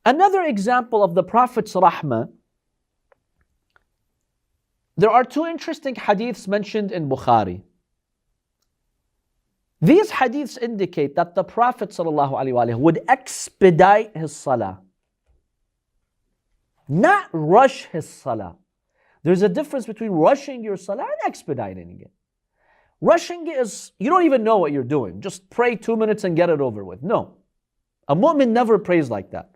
Another example of the Prophet's rahmah, there are two interesting hadiths mentioned in Bukhari. These hadiths indicate that the Prophet ﷺ would expedite his salah, not rush his salah. There's a difference between rushing your salah and expediting it. Rushing it is, you don't even know what you're doing. Just pray 2 minutes and get it over with. No. A mu'min never prays like that.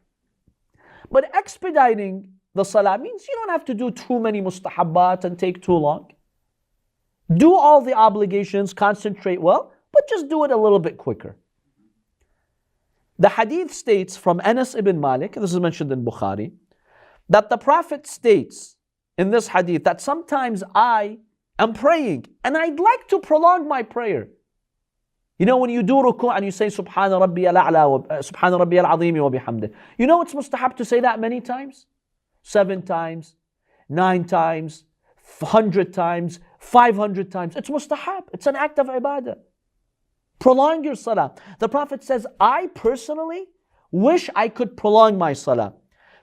But expediting the salah means you don't have to do too many mustahabbat and take too long. Do all the obligations, concentrate well, but just do it a little bit quicker. The hadith states from Anas ibn Malik, this is mentioned in Bukhari, that the Prophet states in this hadith that sometimes I am praying and I'd like to prolong my prayer. You know, when you do ruku' and you say Subhana Rabbiyal A'la, Subhana Rabbiyal Azim wa bihamdih. You know it's mustahab to say that many times? 7 times, 9 times, 100 times, 500 times. It's mustahab. It's an act of ibadah. Prolong your salah. The Prophet says, I personally wish I could prolong my salah.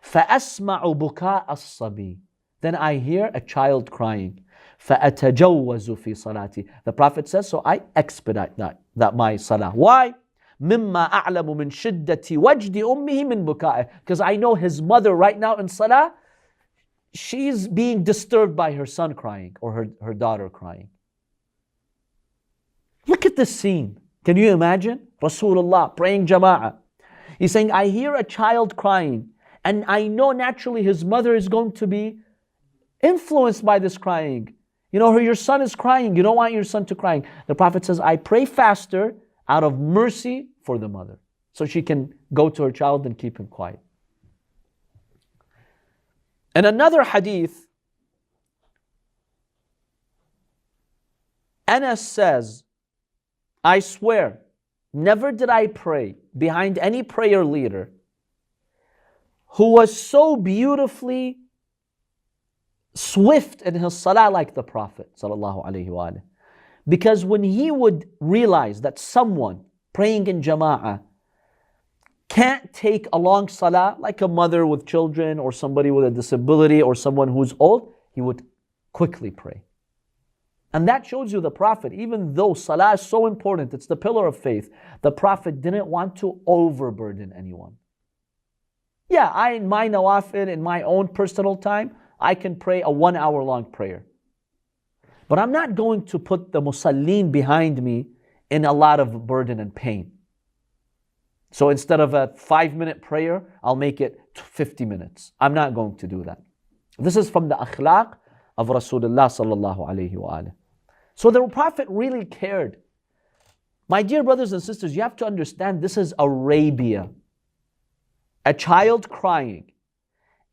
فَأَسْمَعُ بُكَاءَ الصَّبِي. Then I hear a child crying. فَأَتَجَوَّزُ فِي صَلَاتِي. The Prophet says, so I expedite that my salah. Why? مِمَّا أَعْلَمُ مِنْ شِدَّةِ وَجْدِ أُمِّهِ مِنْ بُكَائِهِ. Because I know his mother right now in salah, she's being disturbed by her son crying or her daughter crying. Look at this scene. Can you imagine? Rasulullah praying jama'ah. He's saying, I hear a child crying and I know naturally his mother is going to be influenced by this crying. You know, your son is crying. You don't want your son to crying. The Prophet says, I pray faster out of mercy for the mother, so she can go to her child and keep him quiet. In another hadith, Anas says, I swear, never did I pray behind any prayer leader who was so beautifully swift in his salah like the Prophet sallallahu alaihi wasallam. Because when he would realize that someone praying in jama'ah can't take a long salah, like a mother with children or somebody with a disability or someone who's old, he would quickly pray. And that shows you the Prophet, even though salah is so important, it's the pillar of faith, the Prophet didn't want to overburden anyone. Yeah, in my nawafil, in my own personal time, I can pray a 1 hour long prayer. But I'm not going to put the musallin behind me in a lot of burden and pain. So instead of a 5-minute prayer, I'll make it 50 minutes. I'm not going to do that. This is from the akhlaq of Rasulullah sallallahu alayhi wa alayhi. So the Prophet really cared. My dear brothers and sisters, you have to understand this is Arabia. A child crying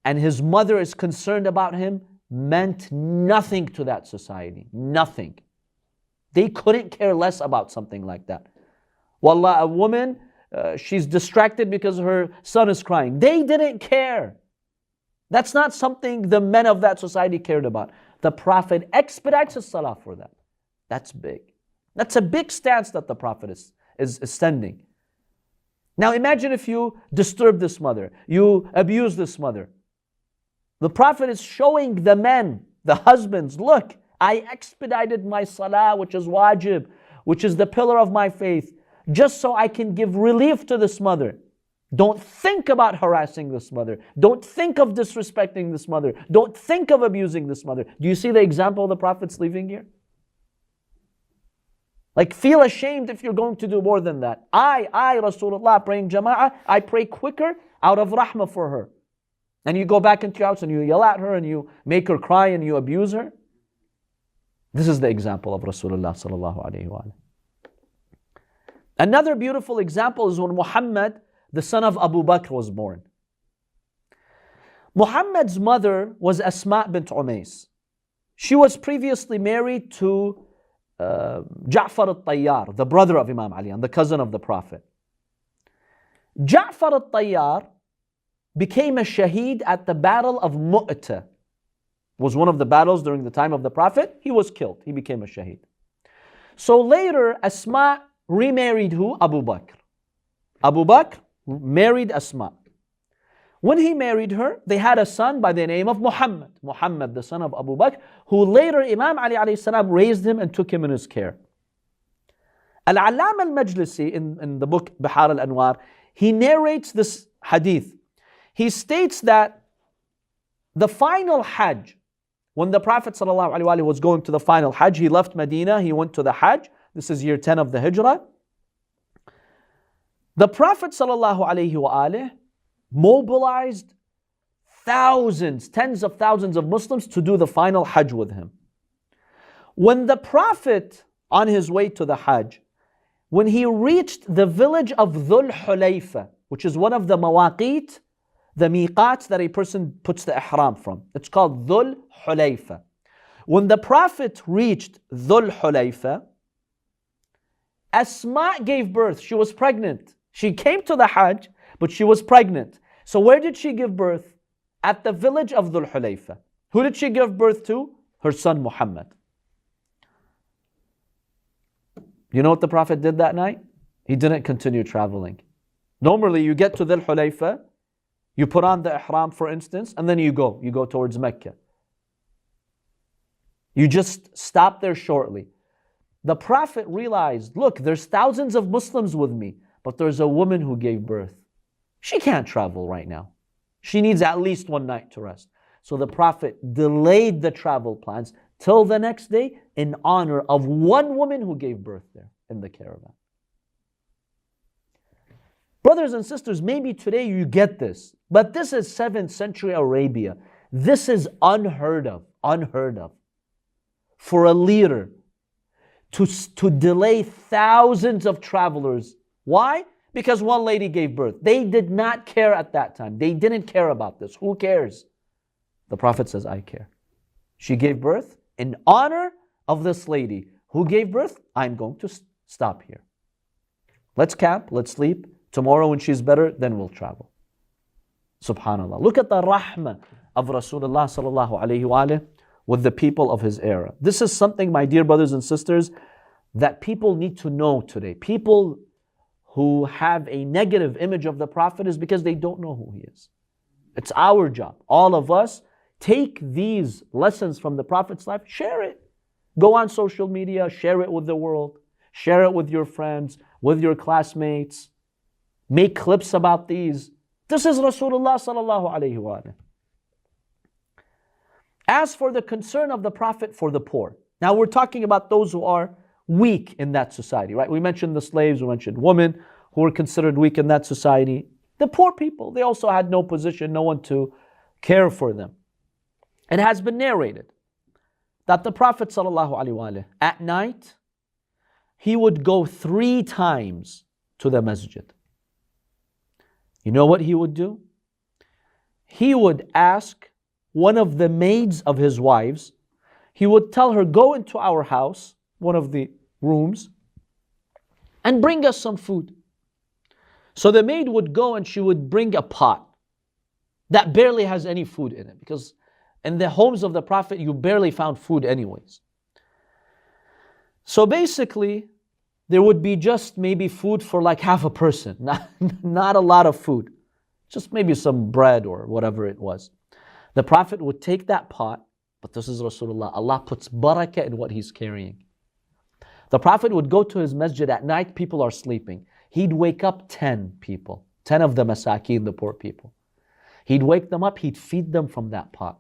and his mother is concerned about him meant nothing to that society. Nothing. They couldn't care less about something like that. Wallah, a woman, she's distracted because her son is crying. They didn't care. That's not something the men of that society cared about. The Prophet expedites his salah for that. That's big. That's a big stance that the Prophet is sending. Now imagine if you disturb this mother, you abuse this mother. The Prophet is showing the men, the husbands, look, I expedited my salah, which is wajib, which is the pillar of my faith, just so I can give relief to this mother. Don't think about harassing this mother. Don't think of disrespecting this mother. Don't think of abusing this mother. Do you see the example the Prophet's leaving here? Like, feel ashamed if you're going to do more than that. I, Rasulullah, praying jama'ah, I pray quicker out of rahmah for her. And you go back into your house and you yell at her and you make her cry and you abuse her. This is the example of Rasulullah sallallahu alayhi wa sallam. Another beautiful example is when Muhammad, the son of Abu Bakr, was born. Muhammad's mother was Asma bint Umays. She was previously married to Ja'far al-Tayyar, the brother of Imam Ali and the cousin of the Prophet. Ja'far al-Tayyar became a shaheed at the battle of Mu'tah. Was one of the battles during the time of the Prophet. He was killed. He became a shaheed. So later, Asma remarried who? Abu Bakr. Abu Bakr married Asma. When he married her, they had a son by the name of Muhammad. Muhammad, the son of Abu Bakr, who later Imam Ali alayhi salam raised him and took him in his care. Al-Allam al-Majlisi in the book Bihar al-Anwar, he narrates this hadith. He states that the final Hajj, when the Prophet ﷺ was going to the final Hajj, he left Medina, he went to the Hajj. This is year 10 of the Hijrah. The Prophet ﷺ mobilized thousands, tens of thousands of Muslims to do the final Hajj with him. When the Prophet, on his way to the Hajj, when he reached the village of Dhul Hulayfa, which is one of the mawaqit, the miqats that a person puts the ihram from. It's called Dhul Hulayfa. When the Prophet reached Dhul Hulayfa, Asma gave birth. She was pregnant. She came to the Hajj, but she was pregnant. So where did she give birth? At the village of Dhul Hulayfa. Who did she give birth to? Her son Muhammad. You know what the Prophet did that night? He didn't continue traveling. Normally you get to Dhul Hulayfa, you put on the ihram, for instance, and then you go towards Mecca. You just stop there shortly. The Prophet realized, look, there's thousands of Muslims with me, but there's a woman who gave birth. She can't travel right now. She needs at least one night to rest. So the Prophet delayed the travel plans till the next day in honor of one woman who gave birth there in the caravan. Brothers and sisters, maybe today you get this, but this is 7th century Arabia. This is unheard of. For a leader to delay thousands of travelers. Why? Because one lady gave birth. They did not care at that time. They didn't care about this. Who cares? The Prophet says, I care. She gave birth. In honor of this lady who gave birth, I'm going to stop here. Let's camp, let's sleep. Tomorrow when she's better, then we'll travel. Subhanallah. Look at the rahmah of Rasulullah sallallahu alayhi wa alayhi with the people of his era. This is something, my dear brothers and sisters, that people need to know today. People who have a negative image of the Prophet is because they don't know who he is. It's our job. All of us, take these lessons from the Prophet's life, share it. Go on social media, share it with the world. Share it with your friends, with your classmates. Make clips about these. This is Rasulullah sallallahu alayhi wa sallam. As for the concern of the Prophet for the poor. Now we're talking about those who are weak in that society, right? We mentioned the slaves, we mentioned women who were considered weak in that society. The poor people, they also had no position, no one to care for them. It has been narrated that the Prophet sallallahu alayhi wa sallam, at night, he would go 3 times to the masjid. You know what he would do? He would ask one of the maids of his wives, he would tell her, go into our house, one of the rooms, and bring us some food. So the maid would go and she would bring a pot that barely has any food in it, because in the homes of the Prophet you barely found food anyways. So basically, there would be just maybe food for like half a person, not a lot of food, just maybe some bread or whatever it was. The Prophet would take that pot, but this is Rasulullah, Allah puts barakah in what he's carrying. The Prophet would go to his masjid at night, people are sleeping. He'd wake up 10 people, 10 of the masakeen, the poor people. He'd wake them up, he'd feed them from that pot.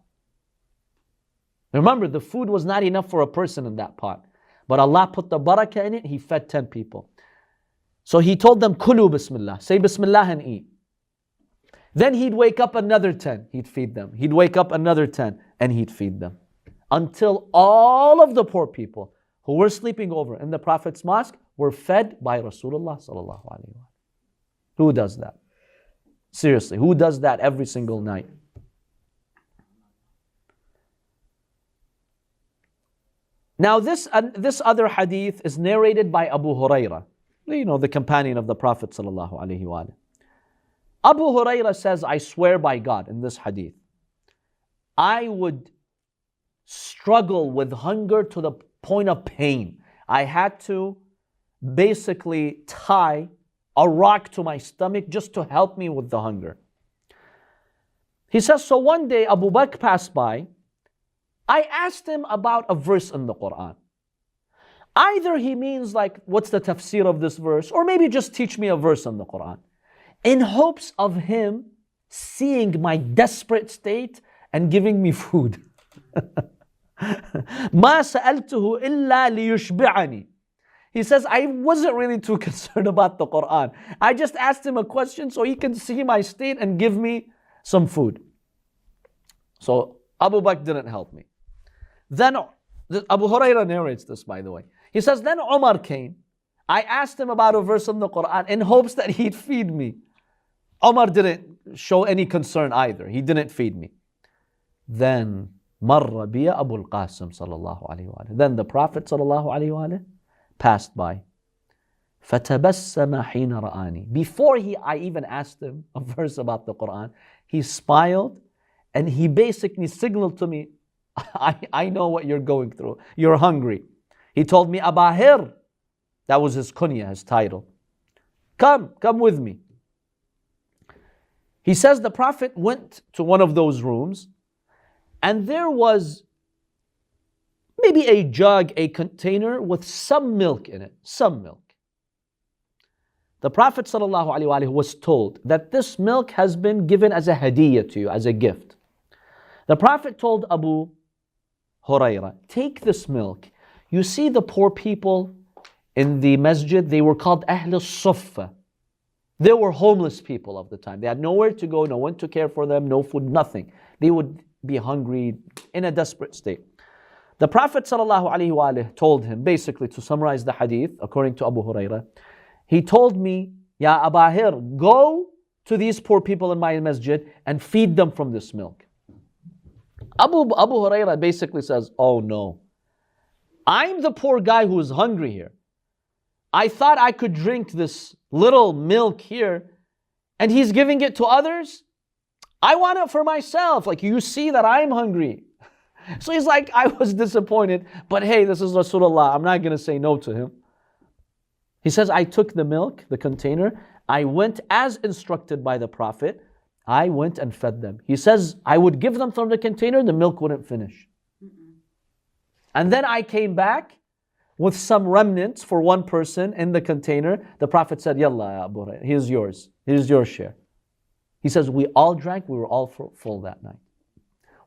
Remember, the food was not enough for a person in that pot. But Allah put the barakah in it, He fed 10 people. So He told them, Kulu Bismillah, say Bismillah and eat. Then He'd wake up another 10, He'd feed them. He'd wake up another 10, and He'd feed them. Until all of the poor people who were sleeping over in the Prophet's mosque were fed by Rasulullah sallallahu alaihi wasallam. Who does that? Seriously, who does that every single night? Now this other hadith is narrated by Abu Huraira, the companion of the Prophet sallallahu alaihi wasallam. Abu Huraira says, I swear by God in this hadith, I would struggle with hunger to the point of pain. I had to basically tie a rock to my stomach just to help me with the hunger. He says, so one day Abu Bakr passed by. I asked him about a verse in the Quran. Either he means like, what's the tafsir of this verse? Or maybe just teach me a verse in the Quran. In hopes of him seeing my desperate state and giving me food. ما سألته إلا ليشبعني. He says, I wasn't really too concerned about the Quran. I just asked him a question so he can see my state and give me some food. So Abu Bakr didn't help me. Then Abu Huraira narrates this, by the way. He says, then Umar came. I asked him about a verse in the Quran in hopes that he'd feed me. Umar didn't show any concern either. He didn't feed me. Then marra biya Abu al-Qasim sallallahu alayhi wa sallam. Then the Prophet sallallahu alayhi wa sallam passed by. فَتَبَسَّمَ حِينَ رَآنِي. Before I even asked him a verse about the Quran, he smiled and he basically signaled to me, I know what you're going through. You're hungry. He told me, Abahir. That was his kunya, his title. Come with me. He says the Prophet went to one of those rooms and there was maybe a jug, a container with some milk in it. Some milk. The Prophet ﷺ was told that this milk has been given as a hadiyah to you, as a gift. The Prophet told Abu Huraira, take this milk. You see the poor people in the masjid, they were called Ahlul Suffa. They were homeless people of the time. They had nowhere to go, no one to care for them, no food, nothing. They would be hungry, in a desperate state. The Prophet ﷺ told him, basically to summarize the hadith, according to Abu Huraira, he told me, Ya Abahir, go to these poor people in my masjid and feed them from this milk. Abu Huraira basically says, oh no, I'm the poor guy who is hungry here. I thought I could drink this little milk here and he's giving it to others. I want it for myself. Like, you see that I'm hungry. So he's like, I was disappointed, but hey, this is Rasulullah. I'm not going to say no to him. He says, I took the milk, the container. I went as instructed by the Prophet. I went and fed them. He says, I would give them from the container, the milk wouldn't finish. And then I came back with some remnants for one person in the container. The Prophet said, Yalla, ya Abu Hurairah, here's yours. Here's your share. He says, we all drank, we were all full that night.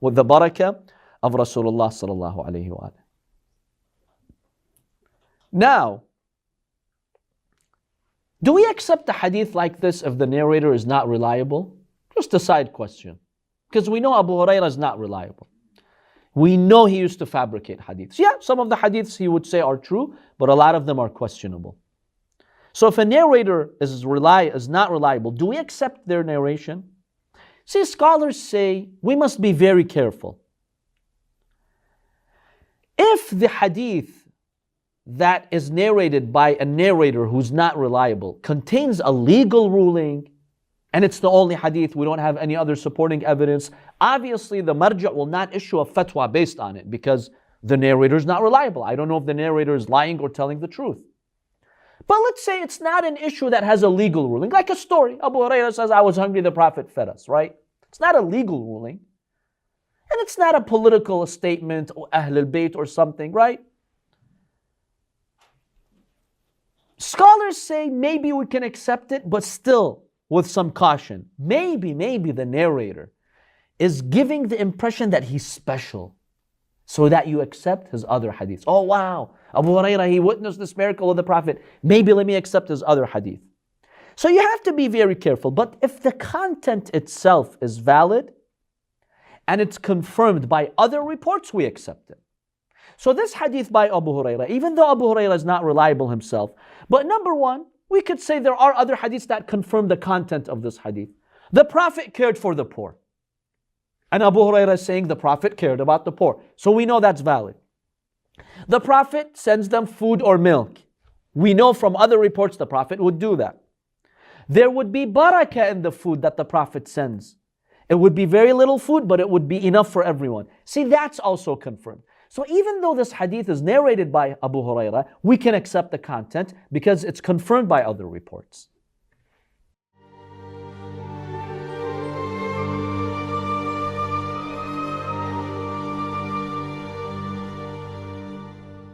With the barakah of Rasulullah sallallahu alayhi wa sallam. Now, do we accept a hadith like this if the narrator is not reliable? Just a side question. Because we know Abu Huraira is not reliable. We know he used to fabricate hadiths. Yeah, some of the hadiths he would say are true, but a lot of them are questionable. So if a narrator is not reliable, do we accept their narration? See, scholars say we must be very careful. If the hadith that is narrated by a narrator who's not reliable contains a legal ruling, and it's the only hadith, we don't have any other supporting evidence, obviously the marja' will not issue a fatwa based on it because the narrator is not reliable. I don't know if the narrator is lying or telling the truth. But let's say it's not an issue that has a legal ruling, like a story. Abu Huraira says, I was hungry, the Prophet fed us, right? It's not a legal ruling. And it's not a political statement or Ahlul Bayt or something, right? Scholars say maybe we can accept it, but still with some caution. Maybe the narrator is giving the impression that he's special so that you accept his other hadiths. Oh wow, Abu Huraira, he witnessed this miracle of the Prophet. Maybe let me accept his other hadith. So you have to be very careful. But if the content itself is valid and it's confirmed by other reports, we accept it. So this hadith by Abu Huraira, even though Abu Huraira is not reliable himself, but number one, we could say there are other hadiths that confirm the content of this hadith. The Prophet cared for the poor. And Abu Huraira is saying the Prophet cared about the poor. So we know that's valid. The Prophet sends them food or milk. We know from other reports the Prophet would do that. There would be barakah in the food that the Prophet sends. It would be very little food, but it would be enough for everyone. See, that's also confirmed. So even though this hadith is narrated by Abu Huraira, we can accept the content because it's confirmed by other reports.